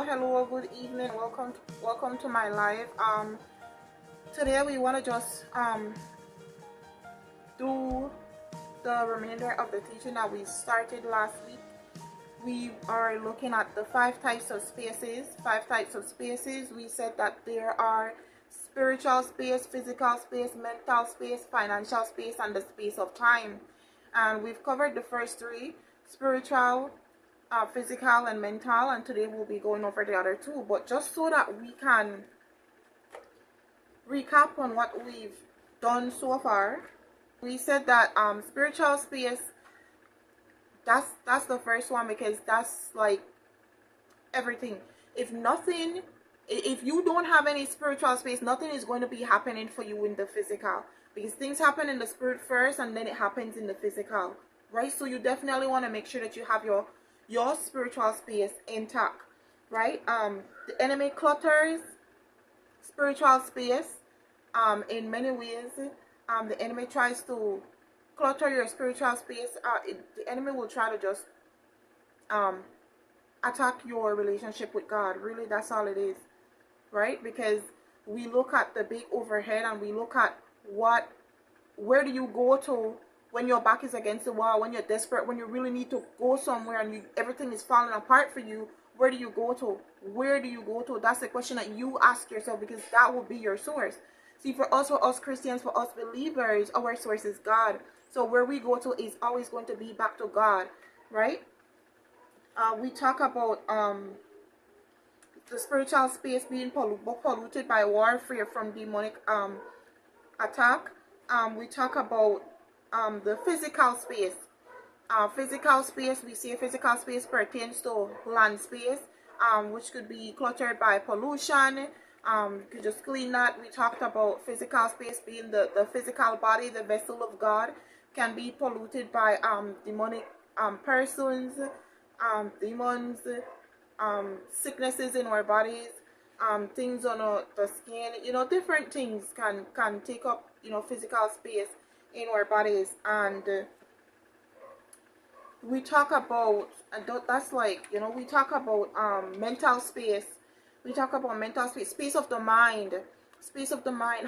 hello, good evening. Welcome to my live. Today we want to just do the remainder of the teaching that we started last week. We are looking at the five types of spaces. We said that there are spiritual space, physical space, mental space, financial space, and the space of time. And we've covered the first three: spiritual, physical, and mental. And today we'll be going over the other two. But just so that we can recap on what we've done so far, we said that spiritual space, that's the first one, because that's like everything. If you don't have any spiritual space, nothing is going to be happening for you in the physical, because things happen in the spirit first and then it happens in the physical, right? So you definitely want to make sure that you have your spiritual space intact, right? The enemy clutters spiritual space in many ways. The enemy tries to clutter your spiritual space. The enemy will try to just attack your relationship with God. Really, that's all it is, right? Because we look at the big overhead and we look at where do you go to when your back is against the wall, when you're desperate, when you really need to go somewhere and everything is falling apart for you. Where do you go to? Where do you go to? That's the question that you ask yourself, because that will be your source. See, for us Christians, for us believers, our source is God. So where we go to is always going to be back to God, right? We talk about the spiritual space being polluted by warfare from demonic attack. We talk about the physical space. We say physical space pertains to land space, which could be cluttered by pollution. You could just clean that. We talked about physical space being the physical body, the vessel of God, can be polluted by demonic persons, demons, sicknesses in our bodies, things on the skin. Different things can take up physical space in our bodies. And we talk about, and that's like, we talk about mental space. We talk about mental space, space of the mind,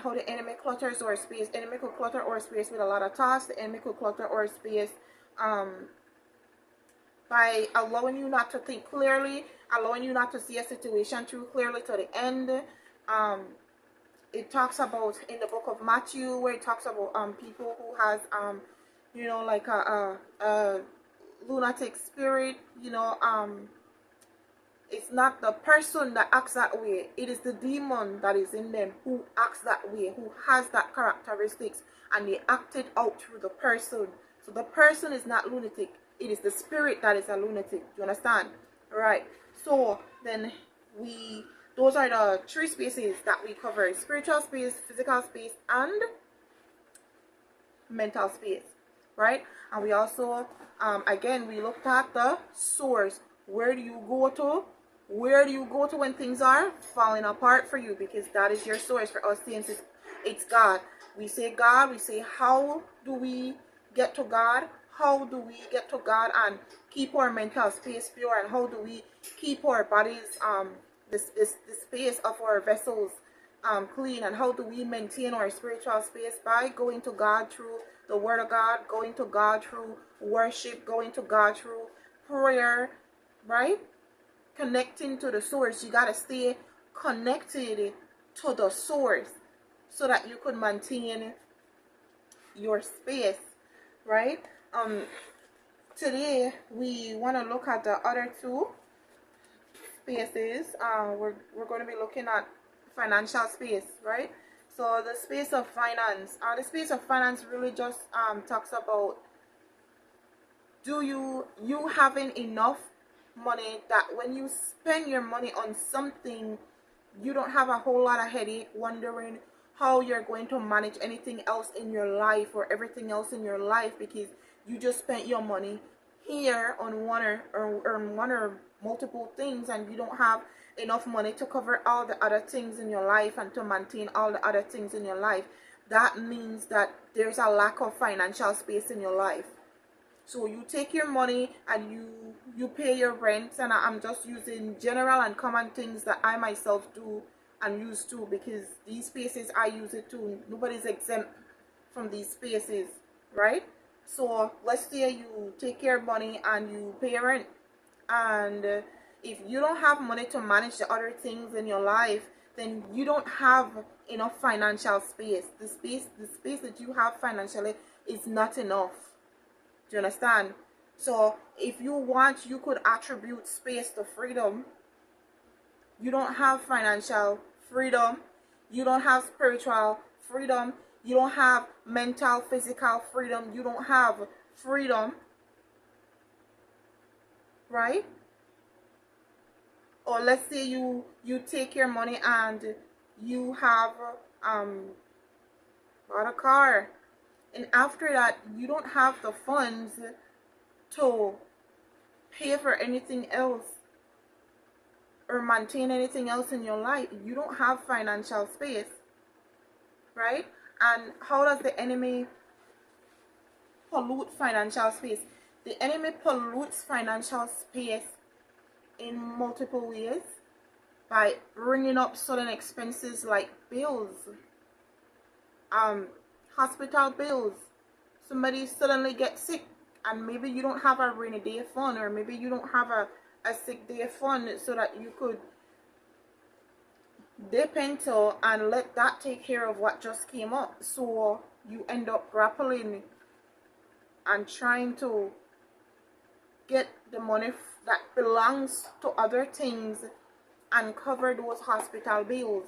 how the enemy clutters our space. The enemy could clutter our space with a lot of thoughts. The enemy could clutter our space by allowing you not to think clearly, allowing you not to see a situation through clearly to the end. It talks about in the book of Matthew, where it talks about people who has like a lunatic spirit. It's not the person that acts that way, it is the demon that is in them who acts that way, who has that characteristics, and they act it out through the person. So the person is not lunatic, it is the spirit that is a lunatic. Do you understand? Right. So then those are the three spaces that we cover: spiritual space, physical space, and mental space, right? And we also again, we looked at the source. Where do you go to when things are falling apart for you? Because that is your source. For us saints, it's God. We say God. We say, how do we get to God? How do we get to God and keep our mental space pure? And how do we keep our bodies, the space of our vessels clean? And how do we maintain our spiritual space? By going to God through the Word of God, going to God through worship, going to God through prayer, right? Connecting to the source. You got to stay connected to the source so that you could maintain your space, right? Today we want to look at the other two spaces. We're going to be looking at financial space, right? So the space of finance. The space of finance really just talks about, do you having enough money that when you spend your money on something, you don't have a whole lot of headache wondering how you're going to manage anything else in your life or everything else in your life, because you just spent your money here on one or multiple things, and you don't have enough money to cover all the other things in your life and to maintain all the other things in your life. That means that there's a lack of financial space in your life. So you take your money and you pay your rent, and I'm just using general and common things that I myself do and use too, because these spaces I use it too. Nobody's exempt from these spaces, right? So let's say you take your money and you pay your rent, and if you don't have money to manage the other things in your life, then you don't have enough financial space. The space that you have financially is not enough. Do you understand? So if you want, you could attribute space to freedom. You don't have financial freedom. You don't have spiritual freedom. You don't have mental, physical freedom. You don't have freedom, right? Or let's say you take your money and you have bought a car, and after that you don't have the funds to pay for anything else or maintain anything else in your life. You don't have financial space, right? And how does the enemy pollute financial space? The enemy pollutes financial space in multiple ways, by bringing up sudden expenses like bills, hospital bills. Somebody suddenly gets sick, and maybe you don't have a rainy day fund, or maybe you don't have a sick day fund so that you could dip into and let that take care of what just came up. So you end up grappling and trying to get the money that belongs to other things and cover those hospital bills.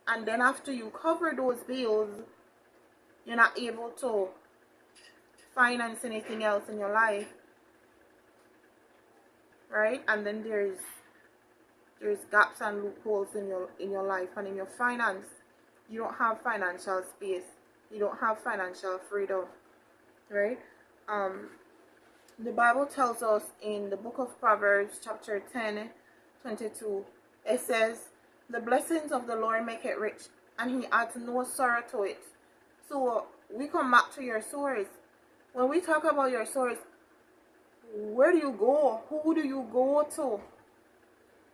And then after you cover those bills, you're not able to finance anything else in your life, right? And then there's gaps and loopholes in your life and in your finance. You don't have financial space. You don't have financial freedom, right? The Bible tells us in the book of Proverbs, chapter 10:22, it says, "The blessings of the Lord make it rich, and he adds no sorrow to it." So we come back to your source. When we talk about your source, where do you go? Who do you go to?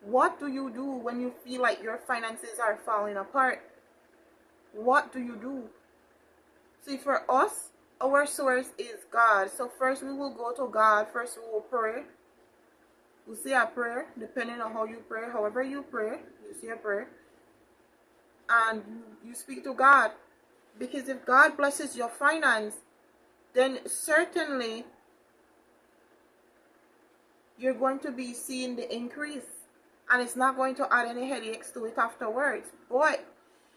What do you do when you feel like your finances are falling apart? What do you do? See, for us, our source is God. So first we will go to God. First we will pray. We say a prayer, depending on how you pray. However you pray, you say a prayer. And you speak to God. Because if God blesses your finance, then certainly you're going to be seeing the increase. And it's not going to add any headaches to it afterwards. But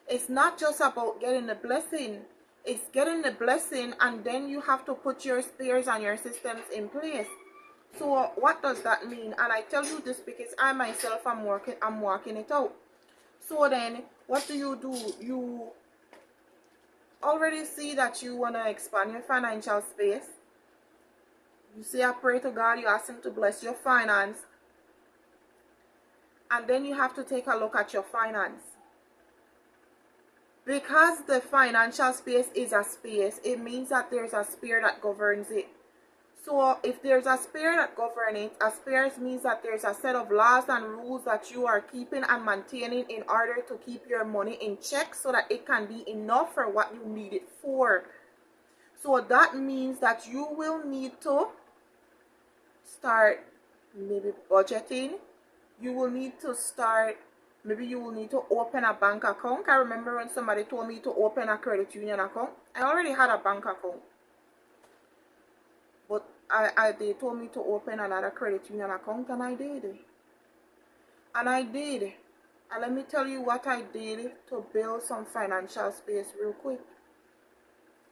it's not just about getting the blessing. It's getting the blessing, and then you have to put your spares and your systems in place. So what does that mean? And I tell you this because I myself am working it out. So then what do? You already see that you want to expand your financial space. You say a prayer to God, you ask him to bless your finance. And then you have to take a look at your finance. Because the financial space is a space, it means that there's a spirit that governs it. So if there's a spirit that governs it, a spirit means that there's a set of laws and rules that you are keeping and maintaining in order to keep your money in check so that it can be enough for what you need it for. So that means that you will need to start maybe budgeting. You will need to start, maybe you will need to open a bank account. I remember when somebody told me to open a credit union account. I already had a bank account. But they told me to open another credit union account, and I did. And I did. And let me tell you what I did to build some financial space real quick.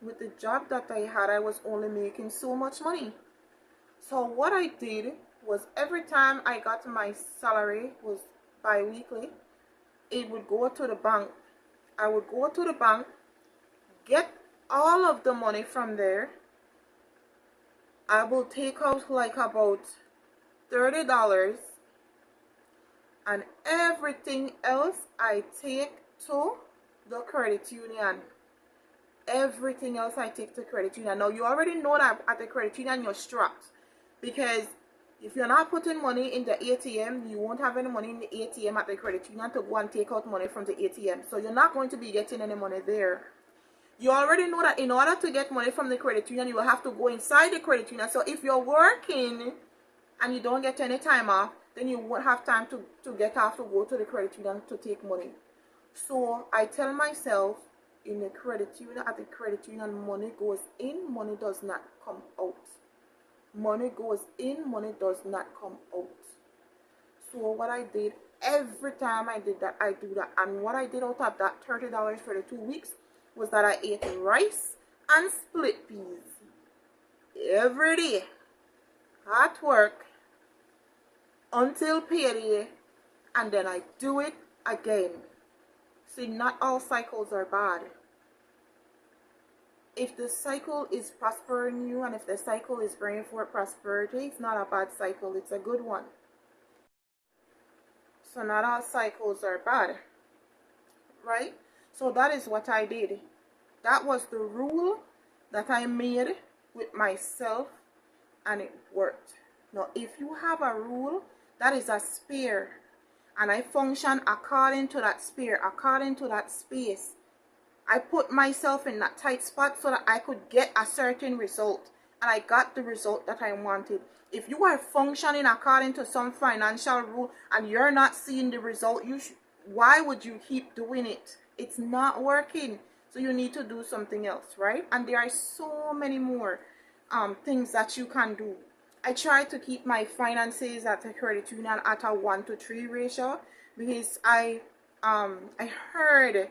With the job that I had, I was only making so much money. So what I did was every time I got my salary, was bi-weekly, it would go to the bank. I would go to the bank, get all of the money from there. I will take out like about $30, and everything else I take to the credit union. everything else I take to credit union. Now, you already know that at the credit union you're strapped, because if you're not putting money in the ATM, you won't have any money in the ATM at the credit union to go and take out money from the ATM. So you're not going to be getting any money there. You already know that in order to get money from the credit union, you will have to go inside the credit union. So if you're working and you don't get any time off, then you won't have time to get off to go to the credit union to take money. So I tell myself, in the credit union, at the credit union, money goes in, money does not come out. Money goes in, money does not come out. So what I did, every time I did that, I do that. And what I did out of that $30 for the 2 weeks was that I ate rice and split peas every day at work until payday, and then I do it again. See, not all cycles are bad. If the cycle is prospering you, and if the cycle is bringing forth prosperity, it's not a bad cycle, it's a good one. So not all cycles are bad, right? So that is what I did. That was the rule that I made with myself, and it worked. Now, if you have a rule that is a sphere, and I function according to that sphere, according to that space, I put myself in that tight spot so that I could get a certain result, and I got the result that I wanted. If you are functioning according to some financial rule and you're not seeing the result, why would you keep doing it? It's not working. So you need to do something else, right? And there are so many more things that you can do. I try to keep my finances at the credit union at a 1-to-3 ratio, because I heard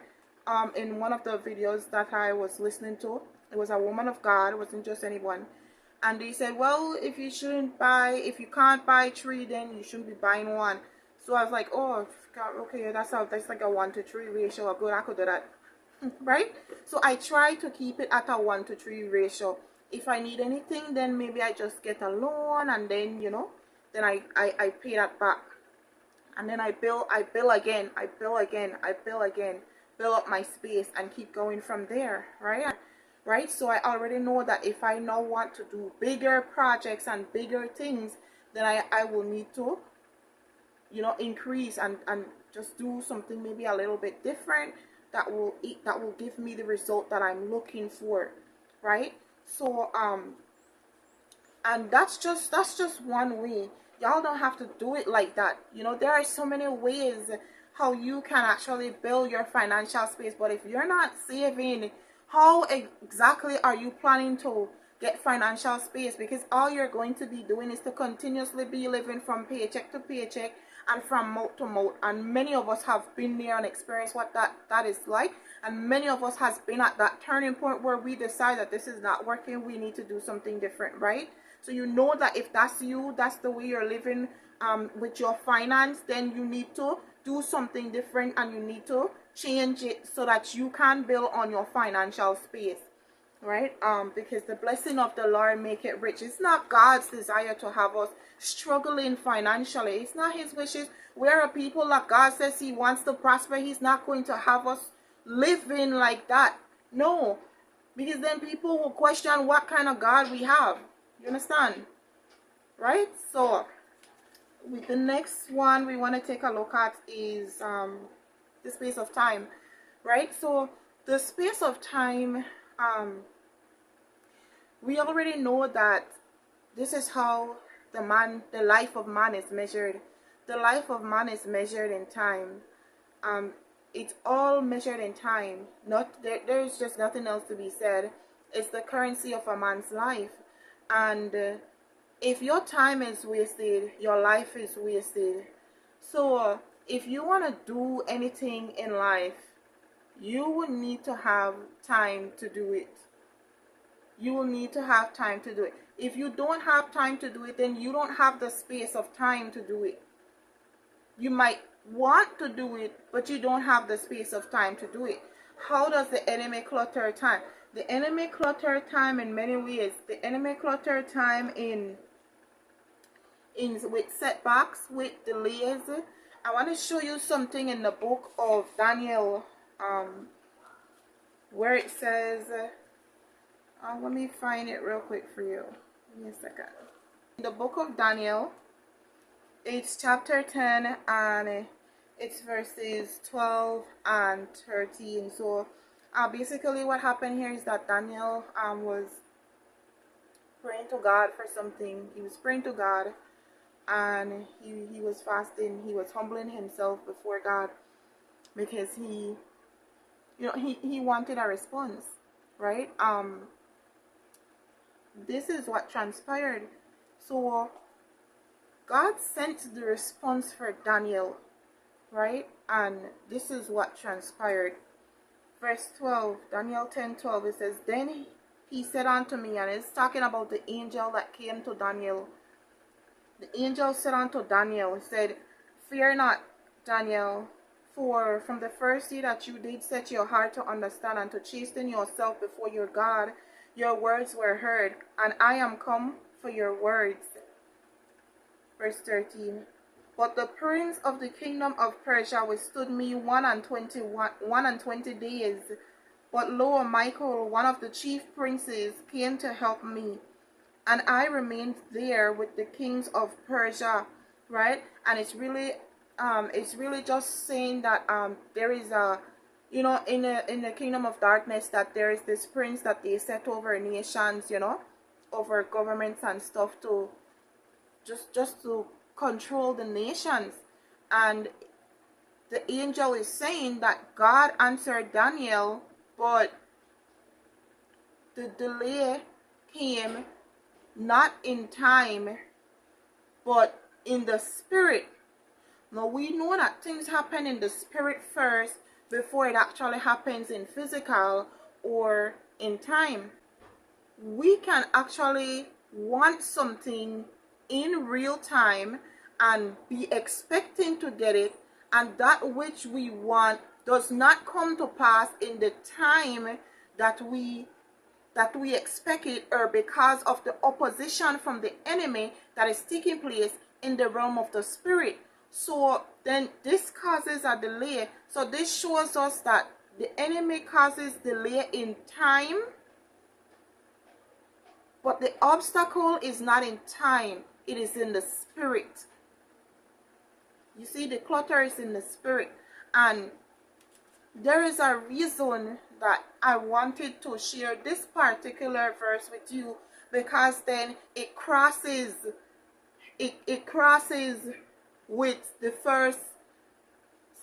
in one of the videos that I was listening to, it was a woman of God, it wasn't just anyone, and they said, well, if you can't buy 3, then you shouldn't be buying 1. So I was like, oh God, okay, that's like a 1-to-3 ratio. Good, I could do that. Right? So I try to keep it at a 1-to-3 ratio. If I need anything, then maybe I just get a loan, and then then I pay that back, and then I bill again, build up my space, and keep going from there, right? So I already know that if I now want to do bigger projects and bigger things, then I will need to increase and just do something maybe a little bit different that will give me the result that I'm looking for, right? So and that's just one way. Y'all don't have to do it like that. There are so many ways how you can actually build your financial space. But if you're not saving, how exactly are you planning to get financial space? Because all you're going to be doing is to continuously be living from paycheck to paycheck and from mouth to mouth. And many of us have been there and experienced what that is like. And many of us has been at that turning point where we decide that this is not working, we need to do something different, right? So that if that's you, that's the way you're living with your finance, then you need to do something different, and you need to change it so that you can build on your financial space, right? Because the blessing of the Lord make it rich. It's not God's desire to have us struggling financially. It's not his wishes. We're a people that God says he wants to prosper. He's not going to have us living like that. No, because then people will question what kind of God we have. You understand? Right? So with the next one we want to take a look at is the space of time, right? So the space of time, we already know that this is how the life of man is measured. The life of man is measured in time. It's all measured in time. There is just nothing else to be said. It's the currency of a man's life. And if your time is wasted, your life is wasted. So if you want to do anything in life, you will need to have time to do it. You will need to have time to do it. If you don't have time to do it, then you don't have the space of time to do it. You might want to do it, but you don't have the space of time to do it. How does the enemy clutter time? The enemy clutter time in many ways. The enemy clutter time in with setbacks, with delays. I want to show you something in the book of Daniel. where it says, let me find it real quick for you. Give me a second. In the book of Daniel, it's chapter 10 and it's verses 12 and 13. So basically what happened here is that Daniel was praying to God for something. He was praying to God, and he was fasting. He was humbling himself before God because he wanted a response, right? This is what transpired. So God sent the response for Daniel, right? And this is what transpired. Verse 12, Daniel 10:12, it says, Then he said unto me, and it's talking about the angel that came to Daniel. The angel said unto Daniel, he said, Fear not, Daniel, for from the first day that you did set your heart to understand and to chasten yourself before your God, your words were heard, and I am come for your words. Verse 13. But the prince of the kingdom of Persia withstood me 120 days. But lo, Michael, one of the chief princes, came to help me, and I remained there with the kings of Persia, right? And it's really just saying that there is a, in the kingdom of darkness, that there is this prince that they set over nations, over governments and stuff, to just to control the nations. And the angel is saying that God answered Daniel, but the delay came not in time, but in the spirit. Now we know that things happen in the spirit first before it actually happens in physical or in time. We can actually want something in real time and be expecting to get it, and that which we want does not come to pass in the time that we expect it, or because of the opposition from the enemy that is taking place in the realm of the spirit. So then this causes a delay. So this shows us that the enemy causes delay in time, but the obstacle is not in time, it is in the spirit. You see, the clutter is in the spirit. And there is a reason that I wanted to share this particular verse with you, because then it crosses with the first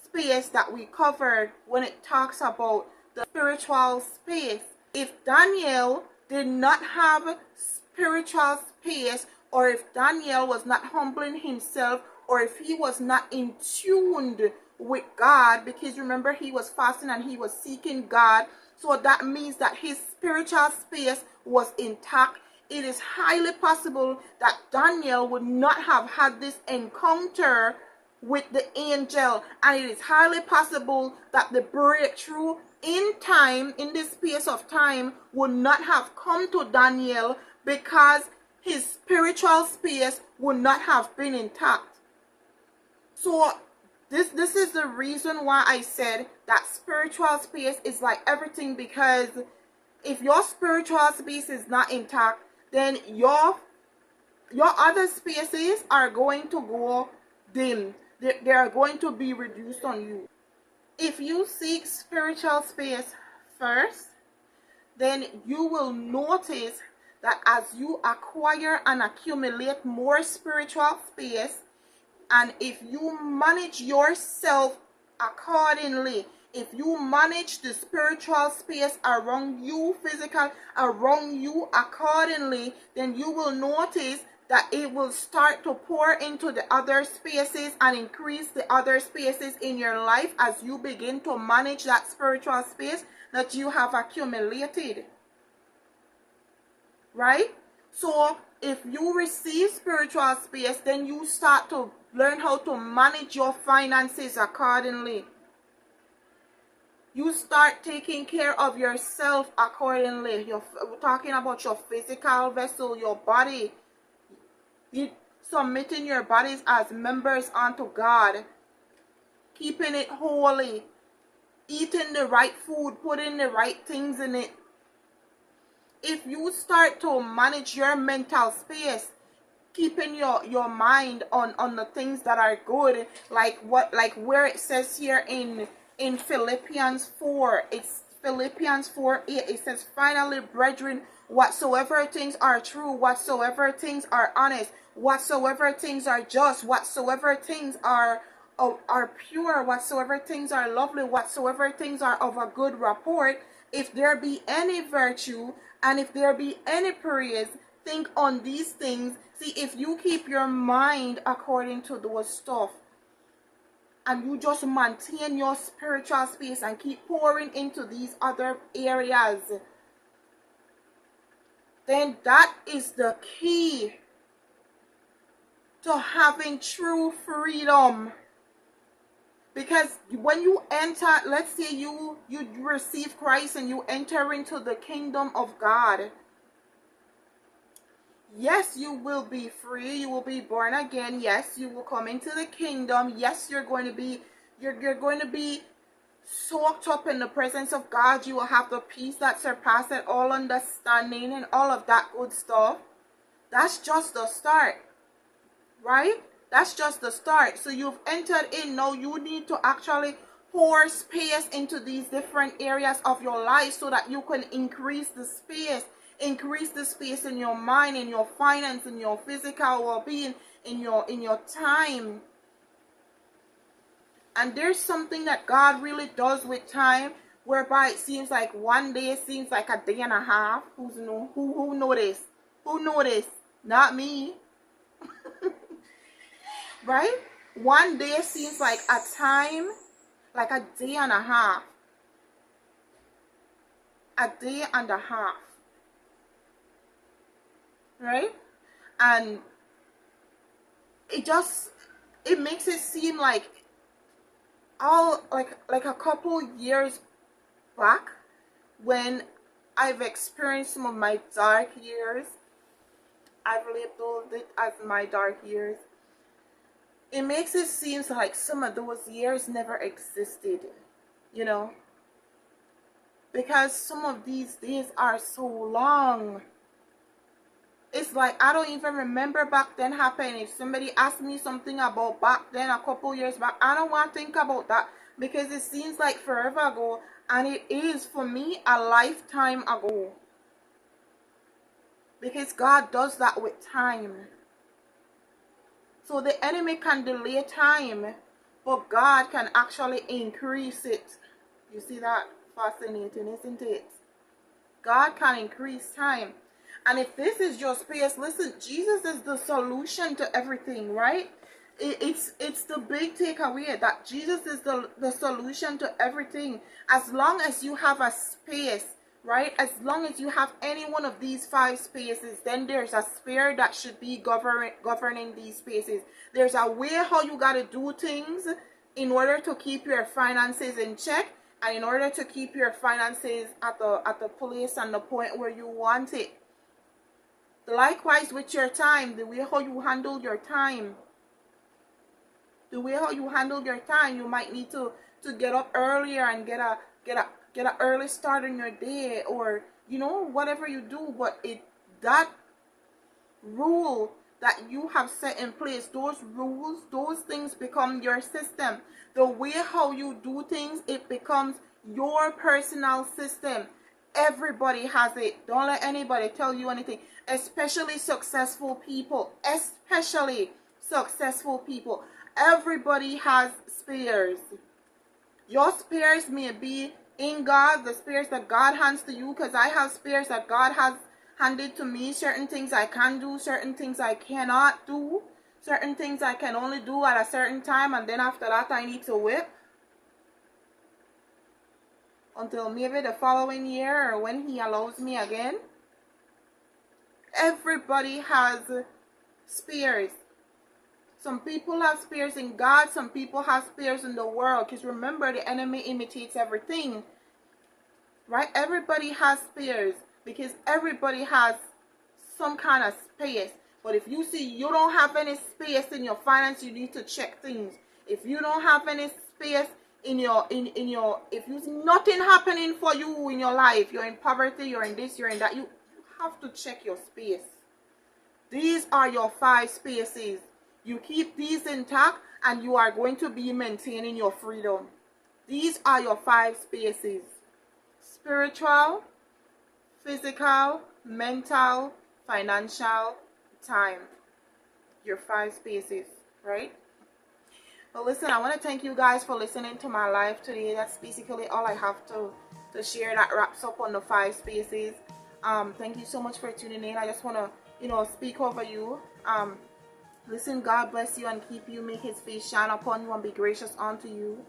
space that we covered when it talks about the spiritual space. If Daniel did not have spiritual space, or if Daniel was not humbling himself, or if he was not in tune with God, because remember, he was fasting and he was seeking God, so that means that his spiritual space was intact. It is highly possible that Daniel would not have had this encounter with the angel, and it is highly possible that the breakthrough in time, in this space of time, would not have come to Daniel, because his spiritual space would not have been intact. So this is the reason why I said that spiritual space is like everything, because if your spiritual space is not intact, then your other spaces are going to go dim. They are going to be reduced on you. If you seek spiritual space first, then you will notice that as you acquire and accumulate more spiritual space, and if you manage yourself accordingly, if you manage the spiritual space around you, physical around you accordingly, then you will notice that it will start to pour into the other spaces and increase the other spaces in your life as you begin to manage that spiritual space that you have accumulated. Right? So if you receive spiritual space, then you start to learn how to manage your finances accordingly. You start taking care of yourself accordingly. We're talking about your physical vessel, your body. You submitting your bodies as members unto God, keeping it holy, eating the right food, putting the right things in it. If you start to manage your mental space, keeping your mind on the things that are good, like where it says here in Philippians 4, it's Philippians 4:8, it says, finally, brethren, whatsoever things are true, whatsoever things are honest, whatsoever things are just, whatsoever things are pure, whatsoever things are lovely, whatsoever things are of a good report, if there be any virtue and if there be any praise, think on these things. See, if you keep your mind according to those stuff, and you just maintain your spiritual space and keep pouring into these other areas, then that is the key to having true freedom. Because when you enter, let's say you receive Christ and you enter into the kingdom of God, yes, you will be free. You will be born again. Yes, you will come into the kingdom. Yes, you're going to be soaked up in the presence of God. You will have the peace that surpasses all understanding and all of that good stuff. That's just the start, right? That's just the start. So you've entered in. Now you need to actually pour space into these different areas of your life so that you can increase the space in your mind, in your finance, in your physical well-being, in your time. And there's something that God really does with time, whereby it seems like one day seems like a day and a half. Who noticed? Who noticed? Not me. Right? One day seems like a time, like a day and a half. A day and a half. Right? And it makes it seem like like a couple years back, when I've experienced some of my dark years, I've labeled it as my dark years. It makes it seem like some of those years never existed, you know, because some of these days are so long. It's like I don't even remember back then happening. If somebody asked me something about back then, a couple years back, I don't want to think about that, because it seems like forever ago, and it is for me a lifetime ago. Because God does that with time. So the enemy can delay time, but God can actually increase it. You see that? Fascinating, isn't it? God can increase time. And if this is your space, listen, Jesus is the solution to everything, right? It's the big takeaway that Jesus is the solution to everything. As long as you have a space, right? As long as you have any one of these 5 spaces, then there's a spirit that should be governing these spaces. There's a way how you got to do things in order to keep your finances in check, and in order to keep your finances at the place and the point where you want it. Likewise with your time, the way how you handle your time. The way how you handle your time, you might need to get up earlier and get an early start on your day, or whatever you do. But that rule that you have set in place, those rules, those things become your system. The way how you do things, it becomes your personal system. Everybody has it. Don't let anybody tell you anything. Especially successful people. Everybody has spares. Your spares may be in God, the spares that God hands to you, because I have spares that God has handed to me. Certain things I can do, certain things I cannot do, certain things I can only do at a certain time, and then after that I need to whip until maybe the following year, or when He allows me again. Everybody has spares. Some people have spares in God, some people have spares in the world, because remember, the enemy imitates everything, right? Everybody has spares, because everybody has some kind of space. But if you see you don't have any space in your finance, you need to check things. If you don't have any space if you see nothing happening for you in your life, you're in poverty, you're in this, you're in that, you have to check your space. These are your 5 spaces. You keep these intact and you are going to be maintaining your freedom. These are your 5 spaces: spiritual, physical, mental, financial, time. Your 5 spaces, right? But listen, I want to thank you guys for listening to my live today. That's basically all I have to share. That wraps up on the 5 spaces. Thank you so much for tuning in. I just want to, speak over you. Listen, God bless you and keep you. Make his face shine upon you and be gracious unto you.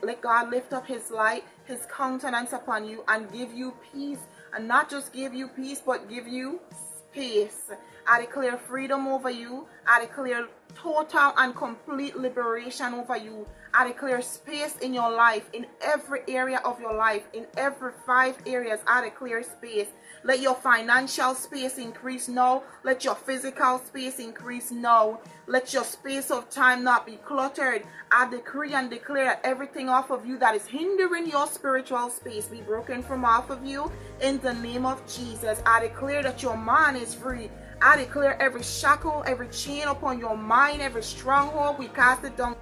Let God lift up his light, his countenance upon you, and give you peace. And not just give you peace, but give you space. I declare freedom over you. I declare total and complete liberation over you. I declare space in your life, in every area of your life, in every 5 areas. I declare space. Let your financial space increase now. Let your physical space increase now. Let your space of time not be cluttered. I decree and declare that everything off of you that is hindering your spiritual space be broken from off of you in the name of Jesus. I declare that your mind is free. I declare every shackle, every chain upon your mind, every stronghold, we cast it down.